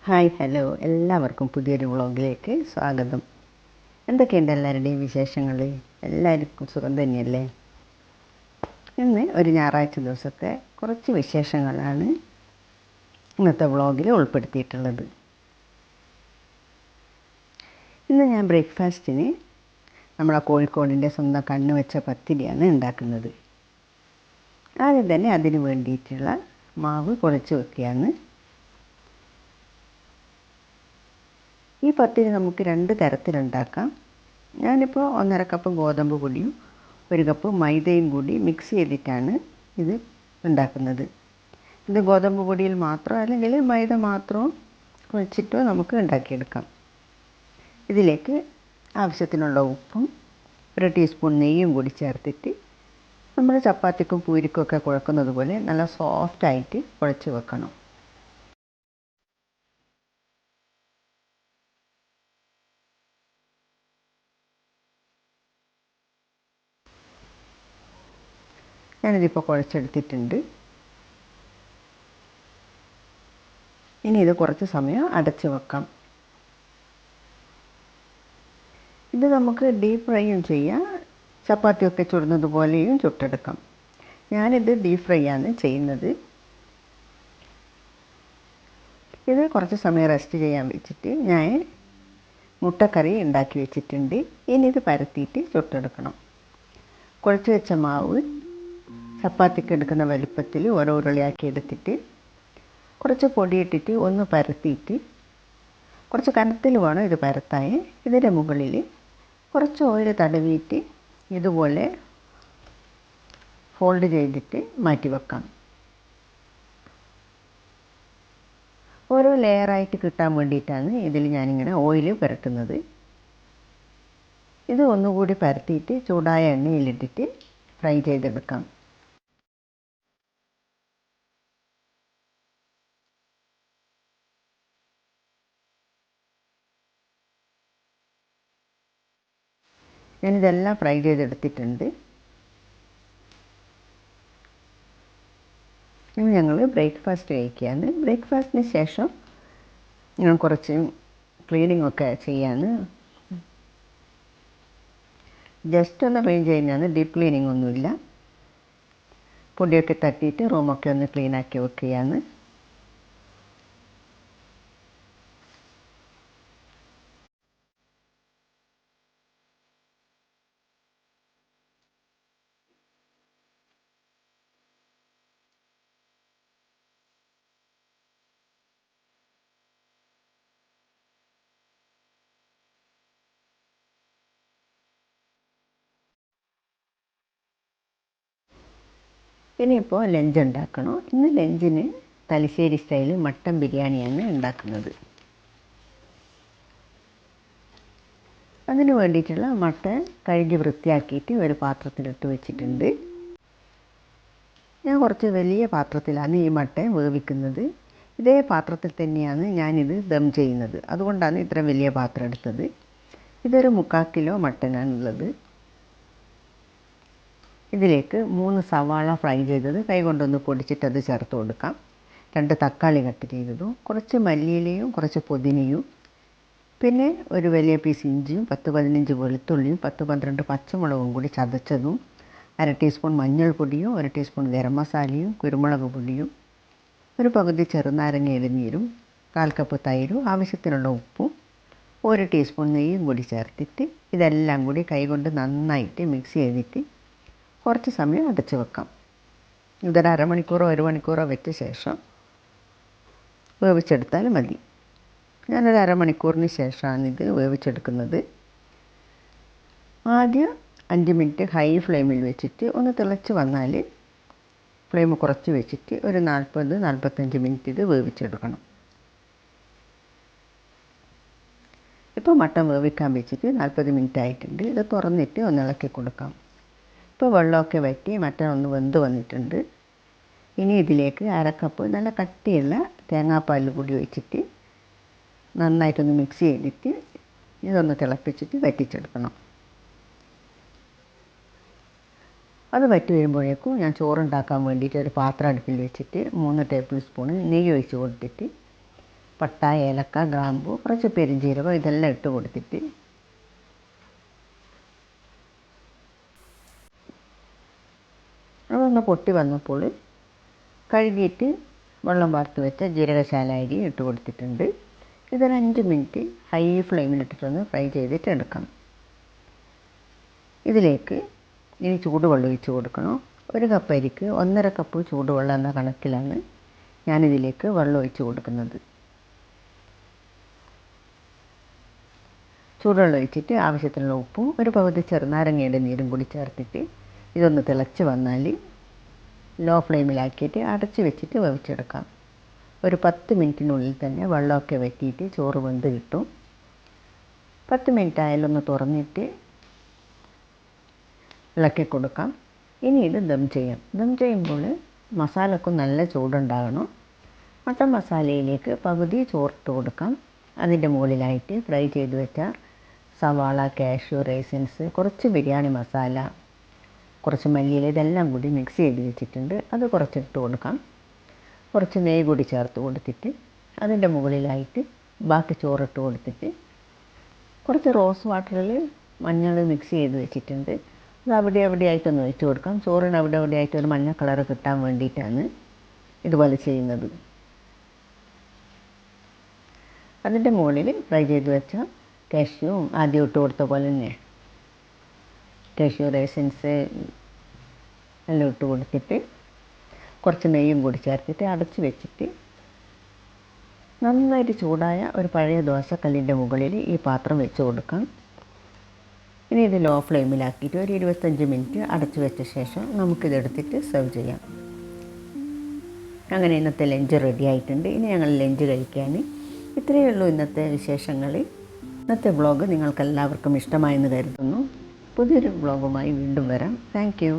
Hi hello എല്ലാവർക്കും പുതിയൊരു വ്ളോഗിലേക്ക് സ്വാഗതം. എന്തൊക്കെയുണ്ട് എല്ലാവരുടെയും വിശേഷങ്ങൾ? എല്ലാവർക്കും സുഖം തന്നെയല്ലേ? ഇന്ന് ഒരു ഞായറാഴ്ച ദിവസത്തെ കുറച്ച് വിശേഷങ്ങളാണ് ഇന്നത്തെ വ്ളോഗിൽ ഉൾപ്പെടുത്തിയിട്ടുള്ളത്. ഇന്ന് ഞാൻ ബ്രേക്ക്ഫാസ്റ്റിന് നമ്മളെ കോഴിക്കോടിൻ്റെ സ്വന്തം കണ്ണ് വെച്ച പത്തിരിയാണ് ഉണ്ടാക്കുന്നത്. ആദ്യം തന്നെ അതിന് വേണ്ടിയിട്ടുള്ള മാവ് കുഴച്ച് വെക്കുകയാണ്. ഈ പത്തിരി നമുക്ക് 2 തരത്തിലുണ്ടാക്കാം. ഞാനിപ്പോൾ 1.5 കപ്പ് ഗോതമ്പ് പൊടിയും 1 കപ്പ് മൈദയും കൂടി മിക്സ് ചെയ്തിട്ടാണ് ഇത് ഉണ്ടാക്കുന്നത്. ഇത് ഗോതമ്പ് പൊടിയിൽ മാത്രം അല്ലെങ്കിൽ മൈദ മാത്രം കുഴച്ചിട്ടോ നമുക്ക് ഉണ്ടാക്കിയെടുക്കാം. ഇതിലേക്ക് ആവശ്യത്തിനുള്ള ഉപ്പും 1 ടീസ്പൂൺ നെയ്യും കൂടി ചേർത്തിട്ട് നമ്മൾ ചപ്പാത്തിക്കും പൂരിക്കും ഒക്കെ കുഴക്കുന്നത് പോലെ നല്ല സോഫ്റ്റായിട്ട് കുഴച്ച് വെക്കണം. ഞാനിതിപ്പോൾ കുഴച്ചെടുത്തിട്ടുണ്ട്. ഇനി ഇത് കുറച്ച് സമയം അടച്ച് വെക്കാം. ഇത് നമുക്ക് ഡീപ്പ് ഫ്രൈയും ചെയ്യാം, ചപ്പാത്തിയൊക്കെ ചുടുന്നത് പോലെയും ചുട്ടെടുക്കാം. ഞാനിത് ഡീപ്പ് ഫ്രൈ ആണ് ചെയ്യുന്നത്. ഇത് കുറച്ച് സമയം റെസ്റ്റ് ചെയ്യാൻ വെച്ചിട്ട് ഞാൻ മുട്ടക്കറി ഉണ്ടാക്കി വെച്ചിട്ടുണ്ട്. ഇനി ഇത് പരത്തിയിട്ട് ചുട്ടെടുക്കണം. കുഴച്ച് വെച്ച മാവ് ചപ്പാത്തിക്ക് എടുക്കുന്ന വലുപ്പത്തിൽ ഓരോ ഉരുളയാക്കി എടുത്തിട്ട് കുറച്ച് പൊടിയിട്ടിട്ട് ഒന്ന് പരത്തിയിട്ട്, കുറച്ച് കനത്തിൽ വേണം ഇത് പരത്താൻ. ഇതിൻ്റെ മുകളിൽ കുറച്ച് ഓയിൽ തടവിയിട്ട് ഇതുപോലെ ഫോൾഡ് ചെയ്തിട്ട് മാറ്റി വെക്കാം. ഓരോ ലെയറായിട്ട് കിട്ടാൻ വേണ്ടിയിട്ടാണ് ഇതിൽ ഞാനിങ്ങനെ ഓയിൽ പുരട്ടുന്നത്. ഇത് ഒന്നുകൂടി പരത്തിയിട്ട് ചൂടായ എണ്ണയിലിട്ടിട്ട് ഫ്രൈ ചെയ്തെടുക്കാം. ഞാനിതെല്ലാം ഫ്രൈ ചെയ്തെടുത്തിട്ടുണ്ട്. ഇനി ഞങ്ങൾ ബ്രേക്ക്ഫാസ്റ്റ് കഴിക്കുകയാണ്. ബ്രേക്ക്ഫാസ്റ്റിന് ശേഷം ഞാൻ കുറച്ച് ക്ലീനിങ് ഒക്കെ ചെയ്യാണ്. ജസ്റ്റ് ഒന്ന് ക്ലീൻ ചെയ്യുന്നതാണ്, ഡീപ്പ് ക്ലീനിങ് ഒന്നുമില്ല. പൊടിയൊക്കെ തട്ടിയിട്ട് റൂമൊക്കെ ഒന്ന് ക്ലീനാക്കി വെക്കുകയാണ്. ഇനിയിപ്പോൾ ലഞ്ച് ഉണ്ടാക്കണം. ഇന്ന് ലഞ്ചിന് തലശ്ശേരി സ്റ്റൈൽ മട്ടൻ ബിരിയാണിയാണ് ഉണ്ടാക്കുന്നത്. അതിന് വേണ്ടിയിട്ടുള്ള മട്ടൻ കഴുകി വൃത്തിയാക്കിയിട്ട് ഒരു പാത്രത്തിലിട്ട് വെച്ചിട്ടുണ്ട്. ഞാൻ കുറച്ച് വലിയ പാത്രത്തിലാണ് ഈ മട്ടൻ വേവിക്കുന്നത്. ഇതേ പാത്രത്തിൽ തന്നെയാണ് ഞാനിത് ദം ചെയ്യുന്നത്. അതുകൊണ്ടാണ് ഇത്ര വലിയ പാത്രം എടുത്തത്. ഇതൊരു 3/4 കിലോ മട്ടനാണുള്ളത്. ഇതിലേക്ക് 3 സവാള ഫ്രൈ ചെയ്തത് കൈകൊണ്ടൊന്ന് പൊടിച്ചിട്ട് അത് ചേർത്ത് കൊടുക്കാം. 2 തക്കാളി കട്ട് ചെയ്തതും കുറച്ച് മല്ലിയിലയും കുറച്ച് പുതിനയും, പിന്നെ ഒരു വലിയ പീസ് ഇഞ്ചിയും 10-15 വെളുത്തുള്ളിയും 10-12 പച്ചമുളകും കൂടി ചതച്ചതും, 1/2 ടീസ്പൂൺ മഞ്ഞൾപ്പൊടിയും 1 ടീസ്പൂൺ ഗരം മസാലയും കുരുമുളക് പൊടിയും, ഒരു പകുതി ചെറുനാരങ്ങ ഇളനീരും, 1/4 കപ്പ് തൈരും, ആവശ്യത്തിനുള്ള ഉപ്പും 1 ടീസ്പൂൺ നെയ്യും കൂടി ചേർത്തിട്ട് ഇതെല്ലാം കൂടി കൈകൊണ്ട് നന്നായിട്ട് മിക്സ് ചെയ്തിട്ട് കുറച്ച് സമയം അടച്ച് വെക്കാം. ഇതൊരു അരമണിക്കൂറോ 1 മണിക്കൂറോ വെച്ച ശേഷം വേവിച്ചെടുത്താൽ മതി. ഞാനൊരു അരമണിക്കൂറിന് ശേഷമാണ് ഇത് വേവിച്ചെടുക്കുന്നത്. ആദ്യം 5 മിനിറ്റ് ഹൈ ഫ്ലെയിമിൽ വെച്ചിട്ട് ഒന്ന് തിളച്ച് വന്നാൽ ഫ്ലെയിം കുറച്ച് വെച്ചിട്ട് ഒരു 40-45 മിനിറ്റ് ഇത് വേവിച്ചെടുക്കണം. ഇപ്പോൾ മട്ടൻ വേവിക്കാൻ വെച്ചിട്ട് 40 മിനിറ്റ് ആയിട്ടുണ്ട്. ഇത് തുറന്നിട്ട് ഒന്ന് ഇളക്കി കൊടുക്കാം. ഇപ്പോൾ വെള്ളമൊക്കെ വറ്റി മട്ടൻ ഒന്ന് വെന്ത് വന്നിട്ടുണ്ട്. ഇനി ഇതിലേക്ക് 1/2 കപ്പ് നല്ല കട്ടിയുള്ള തേങ്ങാപ്പാൽ കൂടി ഒഴിച്ചിട്ട് നന്നായിട്ടൊന്ന് മിക്സ് ചെയ്തിട്ട് ഇതൊന്ന് തിളപ്പിച്ചിട്ട് വറ്റിച്ചെടുക്കണം. അത് വറ്റി വരുമ്പോഴേക്കും ഞാൻ ചോറുണ്ടാക്കാൻ വേണ്ടിയിട്ട് ഒരു പാത്രം അടുപ്പിൽ വെച്ചിട്ട് 3 ടേബിൾ സ്പൂൺ നെയ്യ് ഒഴിച്ച് കൊടുത്തിട്ട് പട്ട, ഏലക്ക, ഗ്രാമ്പു, കുറച്ച് പെരുംജീരകം ഇതെല്ലാം ഇട്ട് കൊടുത്തിട്ട് അതൊന്ന് പൊട്ടി വന്നപ്പോൾ കഴുകിയിട്ട് വെള്ളം വാർത്ത് വെച്ച ജീരകശാല അരി ഇട്ട് കൊടുത്തിട്ടുണ്ട്. ഇതൊരു 5 മിനിറ്റ് ഹൈ ഫ്ലെയിമിലിട്ടിട്ടൊന്ന് ഫ്രൈ ചെയ്തിട്ട് എടുക്കാം. ഇതിലേക്ക് ഇനി ചൂടുവെള്ളം ഒഴിച്ച് കൊടുക്കണം. 1 കപ്പ് അരിക്ക് 1.5 കപ്പ് ചൂടുവെള്ളം എന്ന കണക്കിലാണ് ഞാനിതിലേക്ക് വെള്ളം ഒഴിച്ച് കൊടുക്കുന്നത്. ചൂടുവെള്ളം ഒഴിച്ചിട്ട് ആവശ്യത്തിനുള്ള ഉപ്പും ഒരു പകുതി ചെറുനാരങ്ങയുടെ നീരും കൂടി ചേർത്തിട്ട് ഇതൊന്ന് തിളച്ച് വന്നാൽ ലോ ഫ്ലെയിമിലാക്കിയിട്ട് അടച്ച് വെച്ചിട്ട് വേവിച്ചെടുക്കാം. ഒരു 10 മിനിറ്റിനുള്ളിൽ തന്നെ വെള്ളമൊക്കെ വറ്റിയിട്ട് ചോറ് വെന്ത് കിട്ടും. 10 മിനിറ്റ് ആയാലൊന്ന് തുറന്നിട്ട് ഇളക്കി കൊടുക്കാം. ഇനി ഇത് ദം ചെയ്യാം. ദം ചെയ്യുമ്പോൾ മസാലക്കും നല്ല ചൂടുണ്ടാകണം. മട്ടൻ മസാലയിലേക്ക് പകുതി ചോറിട്ട് കൊടുക്കാം. അതിൻ്റെ മുകളിലായിട്ട് ഫ്രൈ ചെയ്ത് വെച്ച സവാള, കാഷ്യൂ, റൈസിൻസ്, കുറച്ച് ബിരിയാണി മസാല, കുറച്ച് മല്ലിയില ഇതെല്ലാം കൂടി മിക്സ് ചെയ്ത് വെച്ചിട്ടുണ്ട്. അത് കുറച്ചിട്ട് കൊടുക്കാം. കുറച്ച് നെയ്യ് കൂടി ചേർത്ത് കൊടുത്തിട്ട് അതിൻ്റെ മുകളിലായിട്ട് ബാക്കി ചോറിട്ട് കൊടുത്തിട്ട് കുറച്ച് റോസ് വാട്ടറിൽ മഞ്ഞൾ മിക്സ് ചെയ്ത് വെച്ചിട്ടുണ്ട്. അത് അവിടെ ആയിട്ടൊന്ന് ഒഴിച്ച് കൊടുക്കാം. ചോറിന് അവിടെ ആയിട്ട് ഒരു മഞ്ഞ കളറ് കിട്ടാൻ വേണ്ടിയിട്ടാണ് ഇതുപോലെ ചെയ്യുന്നത്. അതിൻ്റെ മുകളിൽ ഫ്രൈ ചെയ്ത് വെച്ച കാഷ്യൂ ആദ്യം ഇട്ട് കൊടുത്ത പോലെ തന്നെ കാഷ്യൂ, റൈസിൻസ് എല്ലാം ഇട്ട് കൊടുത്തിട്ട് കുറച്ച് നെയ്യും കൂടി ചേർത്തിട്ട് അടച്ച് വെച്ചിട്ട് നന്നായിട്ട് ചൂടായ ഒരു പഴയ ദോശക്കല്ലിൻ്റെ മുകളിൽ ഈ പാത്രം വെച്ച് കൊടുക്കാം. ഇനി ഇത് ലോ ഫ്ലെയിമിലാക്കിയിട്ട് ഒരു 25 മിനിറ്റ് അടച്ച് വെച്ച ശേഷം നമുക്കിതെടുത്തിട്ട് സെർവ് ചെയ്യാം. അങ്ങനെ ഇന്നത്തെ ലഞ്ച് റെഡി ആയിട്ടുണ്ട്. ഇനി ഞങ്ങൾ ലഞ്ച് കഴിക്കാൻ. ഇത്രയേ ഉള്ളൂ ഇന്നത്തെ വിശേഷങ്ങൾ. ഇന്നത്തെ വ്ളോഗ് നിങ്ങൾക്കെല്ലാവർക്കും ഇഷ്ടമായെന്ന് കരുതുന്നു. പുതിയൊരു വ്ളോഗുമായി വീണ്ടും വരാം. Thank you.